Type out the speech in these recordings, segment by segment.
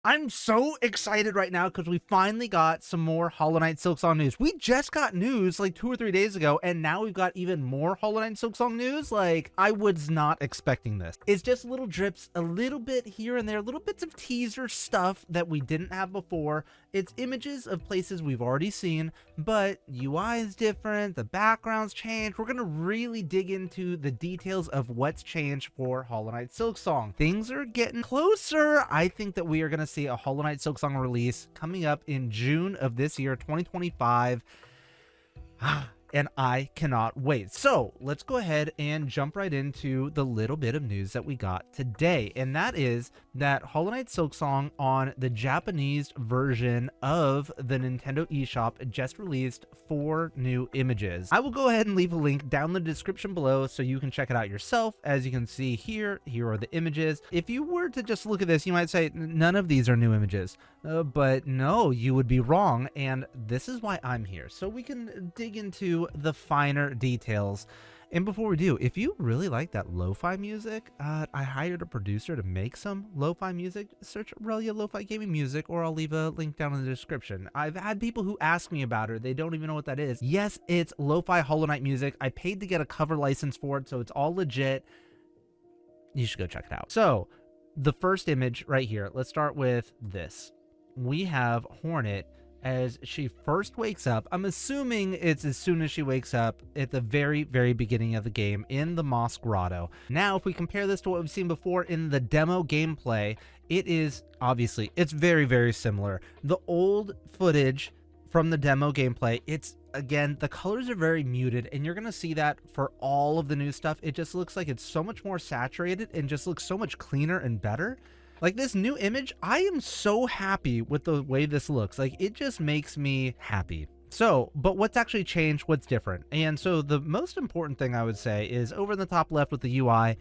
I'm so excited right now because we finally got some more Hollow Knight Silksong news. We just got news like 2 or 3 days ago, and now we've got even more Hollow Knight Silksong news. Like, I was not expecting this. It's just little drips, a little bit here and there, little bits of teaser stuff that we didn't have before. It's images of places we've already seen, but UI is different, the background's changed. We're gonna really dig into the details of what's changed for Hollow Knight Silksong. Things are getting closer. I think that we are gonna see a Hollow Knight Silksong release coming up in June of this year, 2025. And I cannot wait. So let's go ahead and jump right into the little bit of news that we got today. And that is that Hollow Knight Silksong on the Japanese version of the Nintendo Eshop just released 4 new images. I will go ahead and leave a link down in the description below so you can check it out yourself. As you can see here are the images. If you were to just look at this, you might say none of these are new images. But no, you would be wrong. And this is why I'm here. So we can dig into the finer details. And before we do, if you really like that lo-fi music, I hired a producer to make some lo-fi music. Search Relyea lo-fi gaming music, or I'll leave a link down in the description. I've had people who ask me about it. They don't even know what that is. Yes, it's lo-fi Hollow Knight music. I paid to get a cover license for it, so it's all legit. You should go check it out. So the first image right here, let's start with this. We have Hornet as she first wakes up. I'm assuming it's as soon as she wakes up at the very beginning of the game in the Mosc Grotto. Now, if we compare this to what we've seen before in the demo gameplay, it is obviously, it's very similar. The old footage from the demo gameplay, it's, again, the colors are very muted, and you're gonna see that for all of the new stuff. It just looks like it's so much more saturated and just looks so much cleaner and better. Like, this new image, I am so happy with the way this looks. Like, it just makes me happy. So, but what's actually changed? What's different? And so the most important thing I would say is over in the top left with the UI,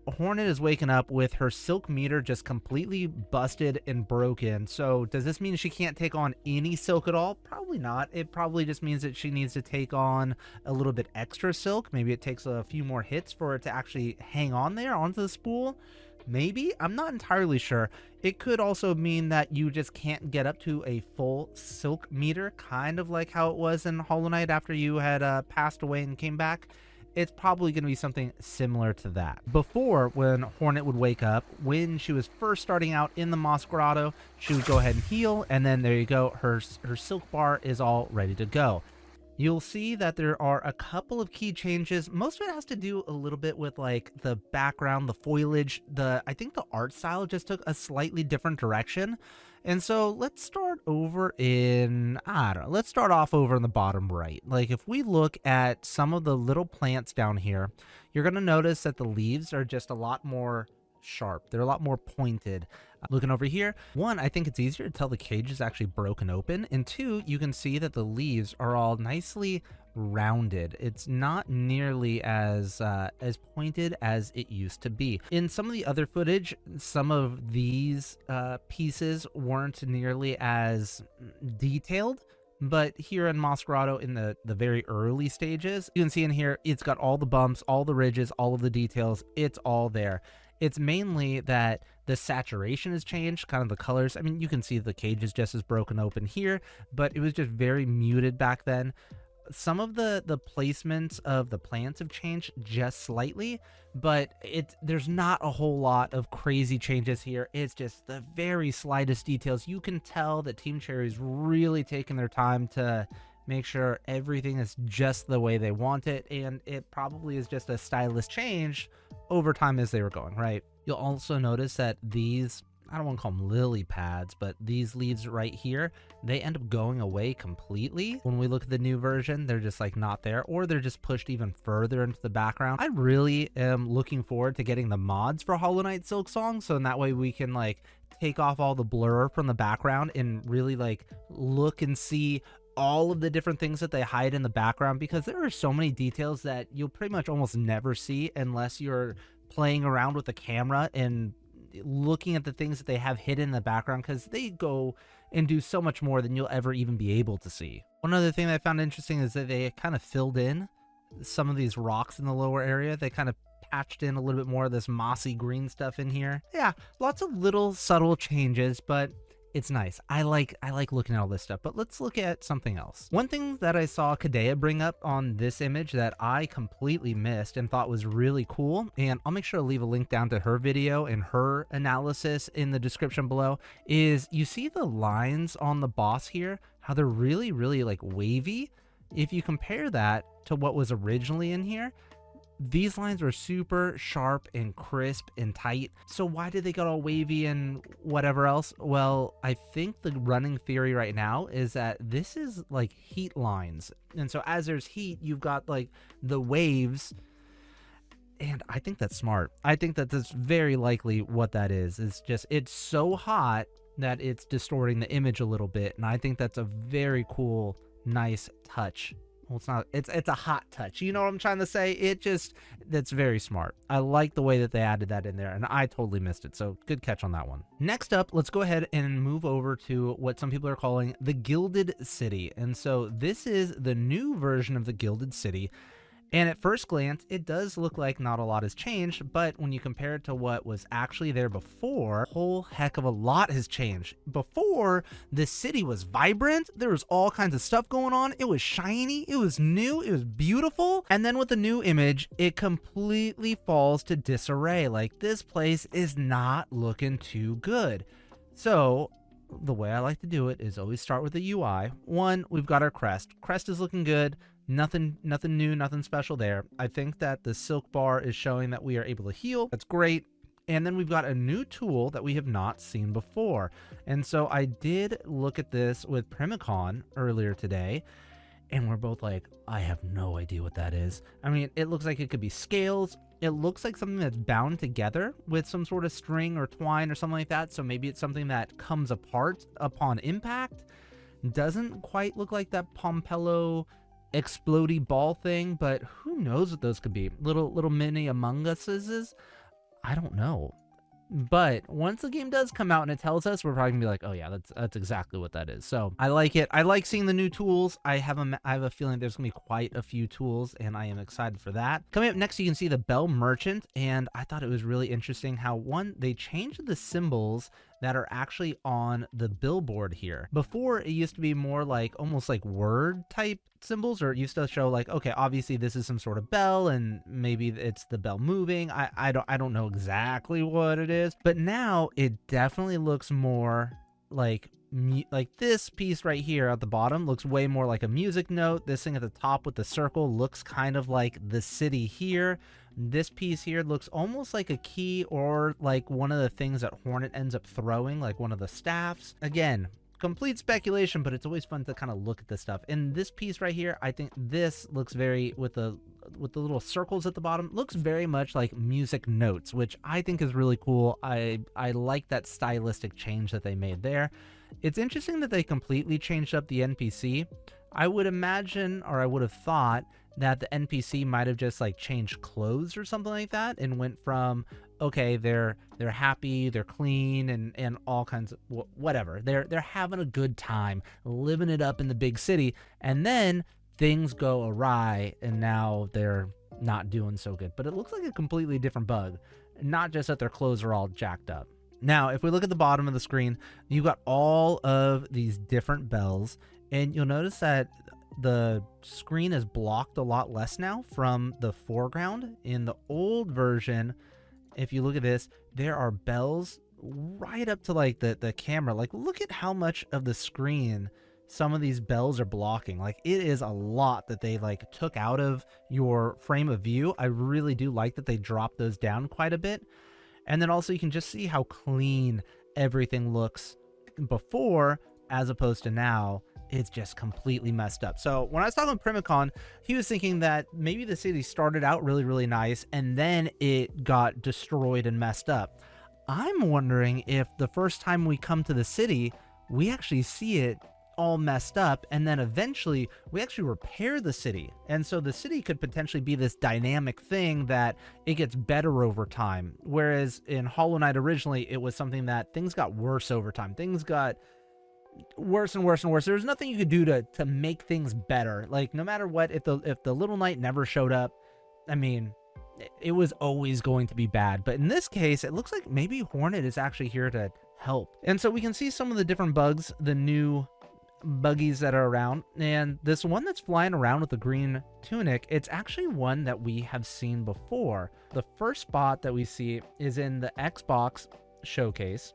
Hornet is waking up with her silk meter just completely busted and broken. So does this mean she can't take on any silk at all? Probably not. It probably just means that she needs to take on a little bit extra silk. Maybe it takes a few more hits for it to actually hang on there onto the spool. Maybe, I'm not entirely sure. It could also mean that you just can't get up to a full silk meter, kind of like how it was in Hollow Knight after you had passed away and came back. It's probably going to be something similar to that. Before, when Hornet would wake up, when she was first starting out in the Mosc Grotto, she would go ahead and heal, and then there you go, her silk bar is all ready to go. You'll see that there are a couple of key changes. Most of it has to do a little bit with like the background, the foliage, I think the art style just took a slightly different direction. And so let's start over in, I don't know, let's start off over in the bottom right. Like, if we look at some of the little plants down here, you're going to notice that the leaves are just a lot more sharp. They're a lot more pointed. Looking over here, one, I think it's easier to tell the cage is actually broken open, and two, you can see that the leaves are all nicely rounded. It's not nearly as pointed as it used to be. In some of the other footage, some of these pieces weren't nearly as detailed. But here in Mosc Grotto, in the very early stages, you can see in here, it's got all the bumps, all the ridges, all of the details. It's all there. It's mainly that the saturation has changed, kind of the colors. I mean, you can see the cage is just as broken open here, but it was just very muted back then. Some of the placements of the plants have changed just slightly, but there's not a whole lot of crazy changes here. It's just the very slightest details. You can tell that Team Cherry's really taking their time to make sure everything is just the way they want it, and it probably is just a stylist change over time as they were going, right? You'll also notice that these, I don't want to call them lily pads, but these leaves right here, they end up going away completely. When we look at the new version, they're just like not there, or they're just pushed even further into the background. I really am looking forward to getting the mods for Hollow Knight Silksong, so in that way we can like take off all the blur from the background and really like look and see all of the different things that they hide in the background, because there are so many details that you'll pretty much almost never see unless you're playing around with the camera and looking at the things that they have hidden in the background, because they go and do so much more than you'll ever even be able to see. One other thing that I found interesting is that they kind of filled in some of these rocks in the lower area. They kind of patched in a little bit more of this mossy green stuff in here. Yeah, lots of little subtle changes, but it's nice. I like looking at all this stuff, but let's look at something else. One thing that I saw Kadea bring up on this image that I completely missed and thought was really cool, and I'll make sure to leave a link down to her video and her analysis in the description below, is you see the lines on the boss here, how they're really, really like wavy. If you compare that to what was originally in here, these lines were super sharp and crisp and tight. So why did they get all wavy and whatever else? Well, I think the running theory right now is that this is like heat lines. And so as there's heat, you've got like the waves. And I think that's smart. I think that that's very likely what that is. It's just, it's so hot that it's distorting the image a little bit. And I think that's a very cool, nice touch. Well, it's not, it's a hot touch. You know what I'm trying to say? That's very smart. I like the way that they added that in there, and I totally missed it. So good catch on that one. Next up, let's go ahead and move over to what some people are calling the Gilded City. And so this is the new version of the Gilded City. And at first glance, it does look like not a lot has changed, but when you compare it to what was actually there before, a whole heck of a lot has changed. Before, the city was vibrant, there was all kinds of stuff going on, it was shiny, it was new, it was beautiful, and then with the new image, it completely falls to disarray. Like, this place is not looking too good. So the way I like to do it is always start with the UI. One, we've got our crest. Crest is looking good. Nothing new, nothing special there. I think that the silk bar is showing that we are able to heal. That's great. And then we've got a new tool that we have not seen before. And so I did look at this with Primicon earlier today, and we're both like, I have no idea what that is. I mean, it looks like it could be scales. It looks like something that's bound together with some sort of string or twine or something like that. So maybe it's something that comes apart upon impact. Doesn't quite look like that Pompello explodey ball thing, but who knows what those could be. Little mini Among Us's. I don't know. But once the game does come out and it tells us, we're probably gonna be like, oh yeah, that's exactly what that is. So I like it. I like seeing the new tools. I have a feeling there's gonna be quite a few tools, and I am excited for that. Coming up next, you can see the Bell Merchant, and I thought it was really interesting how, one, they changed the symbols that are actually on the billboard here. Before, it used to be more like almost like word type symbols, or it used to show like, okay, obviously this is some sort of bell and maybe it's the bell moving. I don't know exactly what it is, but now it definitely looks more like this piece right here at the bottom looks way more like a music note. This thing at the top with the circle looks kind of like the city here. This piece here looks almost like a key, or like one of the things that Hornet ends up throwing, like one of the staffs. Again, complete speculation, but it's always fun to kind of look at this stuff. And this piece right here, I think this looks very, with the little circles at the bottom, looks very much like music notes, which I think is really cool. I like that stylistic change that they made there. It's interesting that they completely changed up the NPC. I would imagine, or I would have thought, that the NPC might have just like changed clothes or something like that, and went from, okay, they're happy, they're clean, and all kinds of whatever. They're having a good time, living it up in the big city, and then things go awry, and now they're not doing so good. But it looks like a completely different bug, not just that their clothes are all jacked up. Now, if we look at the bottom of the screen, you've got all of these different bells, and you'll notice that the screen is blocked a lot less now from the foreground. In the old version, if you look at this, there are bells right up to like the camera. Like, look at how much of the screen some of these bells are blocking. Like, it is a lot that they like took out of your frame of view. I really do like that they dropped those down quite a bit. And then also you can just see how clean everything looks before as opposed to now. It's just completely messed up. So when I was talking with Primicon, he was thinking that maybe the city started out really, really nice, and then it got destroyed and messed up. I'm wondering if the first time we come to the city, we actually see it all messed up, and then eventually we actually repair the city. And so the city could potentially be this dynamic thing that it gets better over time. Whereas in Hollow Knight originally, it was something that things got worse over time. Things got worse and worse and worse. There was nothing you could do to make things better. Like, no matter what, if the little knight never showed up, I mean, it was always going to be bad. But in this case, it looks like maybe Hornet is actually here to help. And so we can see some of the different bugs, the new buggies that are around, and this one that's flying around with the green tunic, it's actually one that we have seen before. The first spot that we see is in the Xbox showcase,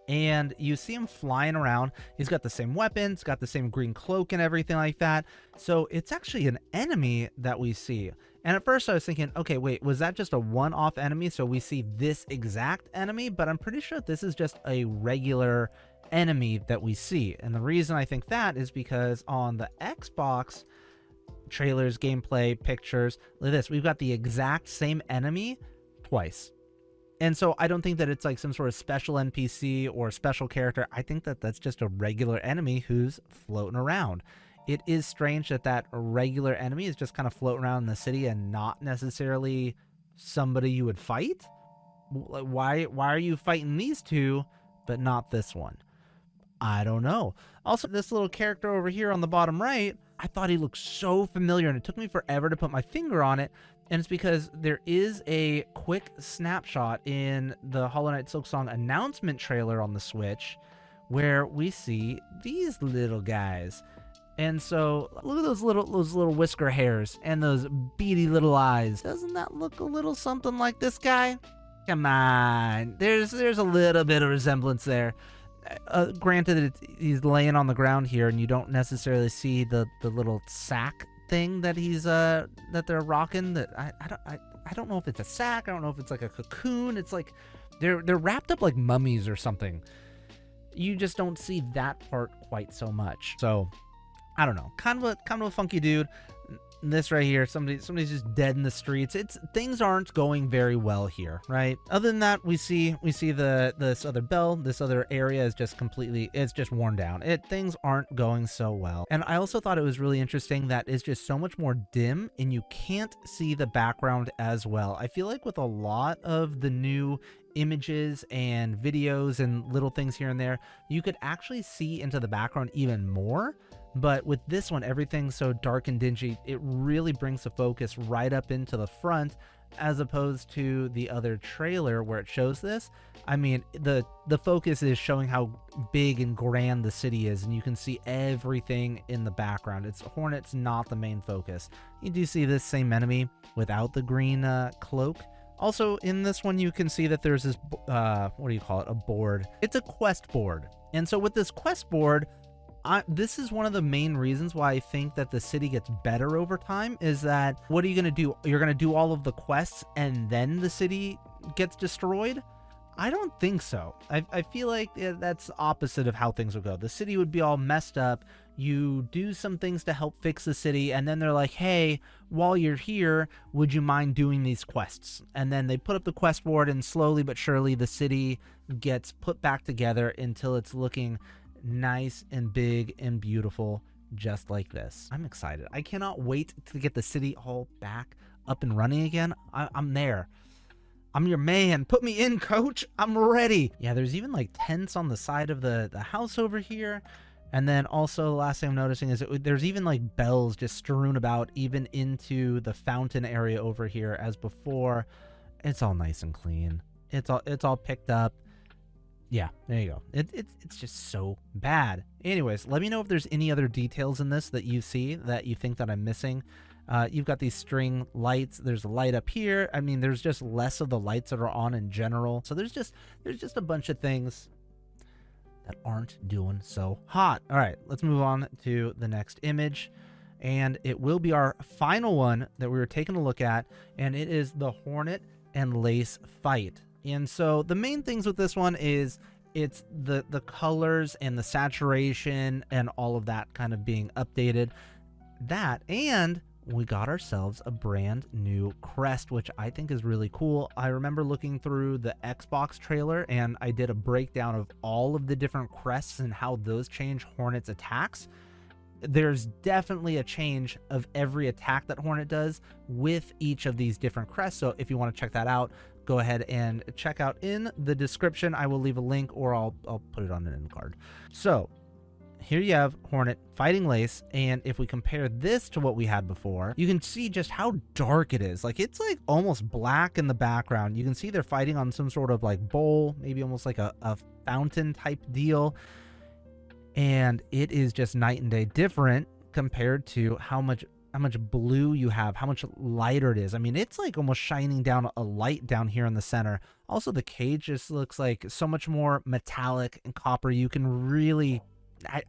and you see him flying around. He's got the same weapons, got the same green cloak and everything like that. So it's actually an enemy that we see. And at first I was thinking, okay, wait, was that just a one-off enemy? So we see this exact enemy, but I'm pretty sure this is just a regular enemy that we see. And the reason I think that is because on the Xbox trailers, gameplay, pictures, look at this, we've got the exact same enemy twice. And so I don't think that it's like some sort of special NPC or special character. I think that that's just a regular enemy who's floating around. It is strange that that regular enemy is just kind of floating around in the city and not necessarily somebody you would fight. Why are you fighting these two but not this one? I don't know. Also, this little character over here on the bottom right, I thought he looked so familiar, and it took me forever to put my finger on it. And it's because there is a quick snapshot in the Hollow Knight Silksong announcement trailer on the Switch where we see these little guys. And so look at those little whisker hairs and those beady little eyes. Doesn't that look a little something like this guy? Come on. There's a little bit of resemblance there. Granted, he's laying on the ground here, and you don't necessarily see the little sack thing that he's that they're rocking. That I don't know if it's a sack. I don't know if it's like a cocoon. It's like they're wrapped up like mummies or something. You just don't see that part quite so much. So I don't know. Kind of a funky dude. This right here, somebody's just dead in the streets. Things aren't going very well here, right? Other than that, we see this other bell, this other area is just completely, it's just worn down. Things aren't going so well. And I also thought it was really interesting that it's just so much more dim and you can't see the background as well. I feel like with a lot of the new images and videos and little things here and there, you could actually see into the background even more. But with this one, everything's so dark and dingy, it really brings the focus right up into the front, as opposed to the other trailer where it shows this. I mean, the focus is showing how big and grand the city is, and you can see everything in the background. Hornet's not the main focus. You do see this same enemy without the green cloak. Also, in this one, you can see that there's this, what do you call it? A board. It's a quest board. And so with this quest board, this is one of the main reasons why I think that the city gets better over time, is that what are you going to do? You're going to do all of the quests and then the city gets destroyed? I don't think so. I feel like that's opposite of how things would go. The city would be all messed up. You do some things to help fix the city, and then they're like, hey, while you're here, would you mind doing these quests? And then they put up the quest board, and slowly but surely the city gets put back together until it's looking nice and big and beautiful, just like this. I'm excited. I cannot wait to get the city all back up and running again. I'm there. I'm your man. Put me in, coach. I'm ready. Yeah, there's even like tents on the side of the house over here. And then also the last thing I'm noticing is there's even like bells just strewn about even into the fountain area over here as before. It's all nice and clean. It's all picked up. Yeah, there you go. It's just so bad. Anyways, let me know if there's any other details in this that you see that you think that I'm missing. You've got these string lights. There's a light up here. I mean, there's just less of the lights that are on in general. So there's just a bunch of things that aren't doing so hot. All right, let's move on to the next image. And it will be our final one that we were taking a look at. And it is the Hornet and Lace fight. And so the main things with this one is it's the colors and the saturation and all of that kind of being updated. That, and we got ourselves a brand new crest, which I think is really cool. I remember looking through the Xbox trailer and I did a breakdown of all of the different crests and how those change Hornet's attacks. There's definitely a change of every attack that Hornet does with each of these different crests. So if you want to check that out, go ahead and check out in the description. I will leave a link, or I'll put it on an end card. So here you have Hornet fighting Lace, and if we compare this to what we had before, you can see just how dark it is. Like, it's like almost black in the background. You can see they're fighting on some sort of like bowl, maybe almost like a fountain type deal. And it is just night and day different compared to how much blue you have, how much lighter it is. I mean, it's like almost shining down a light down here in the center. Also, the cage just looks like so much more metallic and copper. You can really, I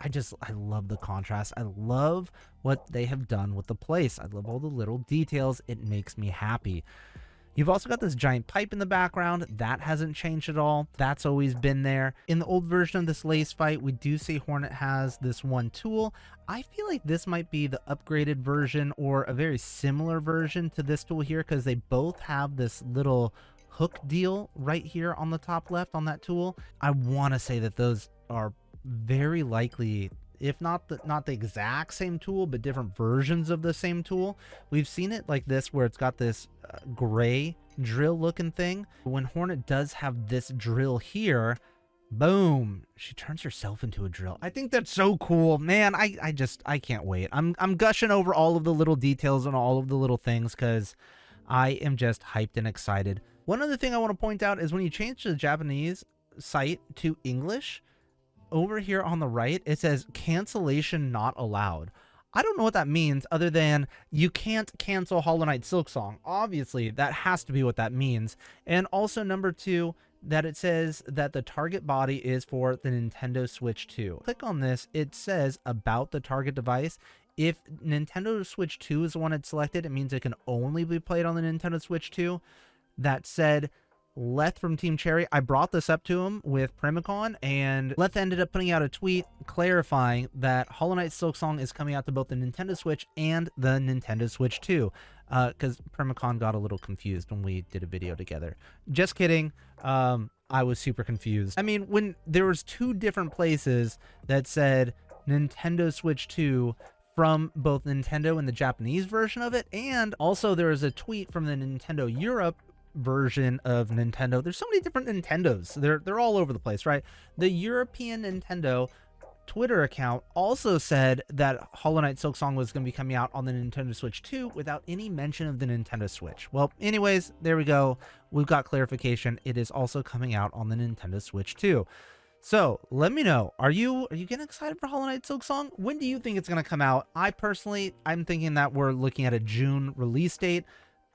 love the contrast. I love what they have done with the place. I love all the little details. It makes me happy. You've also got this giant pipe in the background. That hasn't changed at all. That's always been there. In the old version of this Lace fight, we do see Hornet has this one tool. I feel like this might be the upgraded version or a very similar version to this tool here, because they both have this little hook deal right here on the top left on that tool. I want to say that those are very likely, if not the exact same tool, but different versions of the same tool. We've seen it like this, where it's got this gray drill looking thing. When Hornet does have this drill here, boom, she turns herself into a drill. I think that's so cool, man. I can't wait. I'm gushing over all of the little details and all of the little things because I am just hyped and excited. One other thing I want to point out is when you change the Japanese site to English, over here on the right, it says cancellation not allowed. I don't know what that means other than you can't cancel Hollow Knight Silksong. Obviously, that has to be what that means. And also number 2, that it says that the target body is for the Nintendo Switch 2. Click on this. It says about the target device. If Nintendo Switch 2 is the one it's selected, it means it can only be played on the Nintendo Switch 2. That said, Leth from Team Cherry, I brought this up to him with Primicon, and Leth ended up putting out a tweet clarifying that Hollow Knight Silksong is coming out to both the Nintendo Switch and the Nintendo Switch 2, because Primicon got a little confused when we did a video together. Just kidding. I was super confused. I mean, when there was 2 different places that said Nintendo Switch 2 from both Nintendo and the Japanese version of it, and also there was a tweet from the Nintendo Europe version of Nintendo. There's so many different Nintendos. They're all over the place, right? The European Nintendo Twitter account also said that Hollow Knight Silksong was going to be coming out on the Nintendo Switch 2 without any mention of the Nintendo Switch. Well, anyways, there we go. We've got clarification. It is also coming out on the Nintendo Switch 2. So let me know, are you getting excited for Hollow Knight Silksong? When do you think it's going to come out? I'm thinking that we're looking at a June release date.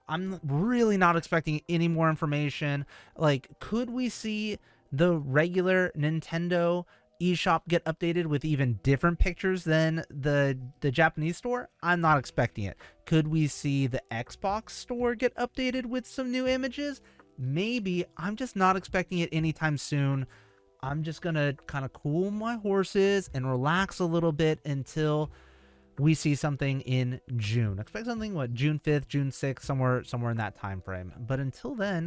I'm really not expecting any more information. Like, could we see the regular Nintendo eShop get updated with even different pictures than the Japanese store? I'm not expecting it. Could we see the Xbox store get updated with some new images? Maybe. I'm just not expecting it anytime soon. I'm just gonna kind of cool my horses and relax a little bit until we see something in June. Expect something, what, June 5th, June 6th, somewhere in that time frame. But until then,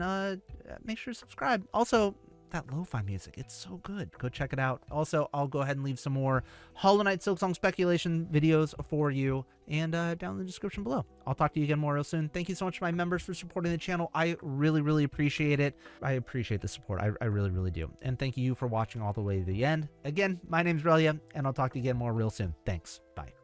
make sure to subscribe. Also, that lo-fi music, it's so good. Go check it out. Also, I'll go ahead and leave some more Hollow Knight Silksong speculation videos for you and down in the description below. I'll talk to you again more real soon. Thank you so much to my members for supporting the channel. I really, really appreciate it. I appreciate the support. I really, really do. And thank you for watching all the way to the end. Again, my name's Relyea, and I'll talk to you again more real soon. Thanks. Bye.